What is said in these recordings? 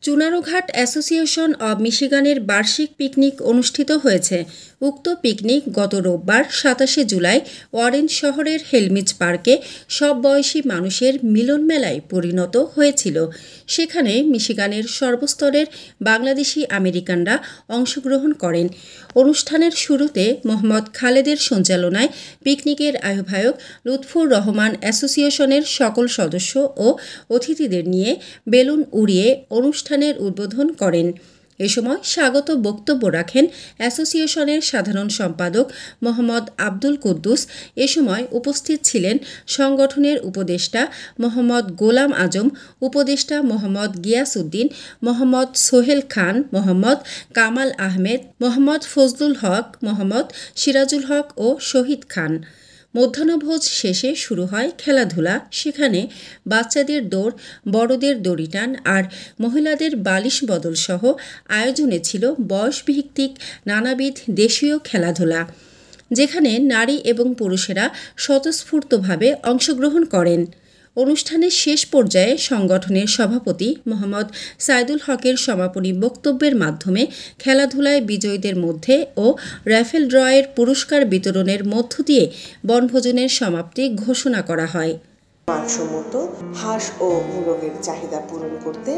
Chunarughat association of মিশিগানের বার্ষিক picnic অনুষ্ঠিত হয়েছে। উক্ত পিকনিক গত রোববার ২৭শে জুলাই অরেঞ্জ শহরের হেলমিজ পার্কে সব বয়সী মানুষের মিলন মেলায় পরিণত হয়েছিল। সেখানে মিশিগানের সর্বস্তরের বাংলাদেশি আমেরিকানরা অংশগ্রহণ করেন। অনুষ্ঠানের শুরুতে মোহাম্মদ খালেদের সঞ্চালনায় পিকনিকের আহ্বায়ক লুৎফুর রহমান অ্যাসোসিয়েশনের সকল সদস্য ও অতিথিদের নিয়ে বেলুন উড়িয়ে অনুষ্ঠানের উদ্বোধন করেন। এ সময় স্বাগত বক্তব্য রাখেন অ্যাসোসিয়েশনের সাধারণ সম্পাদক মোহাম্মদ আব্দুল কুদ্দুস। এ সময় উপস্থিত ছিলেন সংগঠনের উপদেষ্টা মোহাম্মদ গোলাম আজম, উপদেষ্টা মোহাম্মদ গিয়াসউদ্দিন, মোহাম্মদ সোহেল খান, মোহাম্মদ কামাল আহমেদ, মোহাম্মদ ফজলুল হক, মোহাম্মদ সিরাজুল হক ও শহীদ খান। মধ্যাহ্নভোজ শেষে শুরু হয় খেলাধুলা। সেখানে বাচ্চাদের দৌড়, বড়দের দড়িটান আর মহিলাদের বালিশ বদল সহ আয়োজনে ছিল বয়সভিত্তিক নানাবিধ দেশীয় খেলাধুলা, যেখানে নারী এবং পুরুষেরা স্বতঃস্ফূর্তভাবে অংশগ্রহণ করেন। অনুষ্ঠানের শেষ পর্যায়ে সংগঠনের সভাপতি মোহাম্মদ সাইদুল হকের সমাপনী বক্তব্যের মাধ্যমে খেলাধুলায় বিজয়ীদের মধ্যে ও র্যাফেল ড্রয়ের পুরস্কার বিতরণের মধ্য দিয়ে বনভোজনের সমাপ্তি ঘোষণা করা হয়। মানসম্মত হাঁস ও মোরগের চাহিদা পূরণ করতে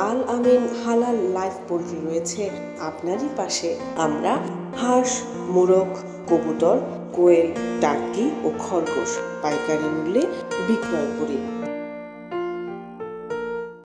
আল আমিন হালাল লাইফ পোল্ট্রি রয়েছে আপনারই পাশে। আমরা হাঁস, মোরগ, কবুতর, কোয়েল, টার্কি ও খরগোশ পাইকারি মূল্যে বিক্রয় করি।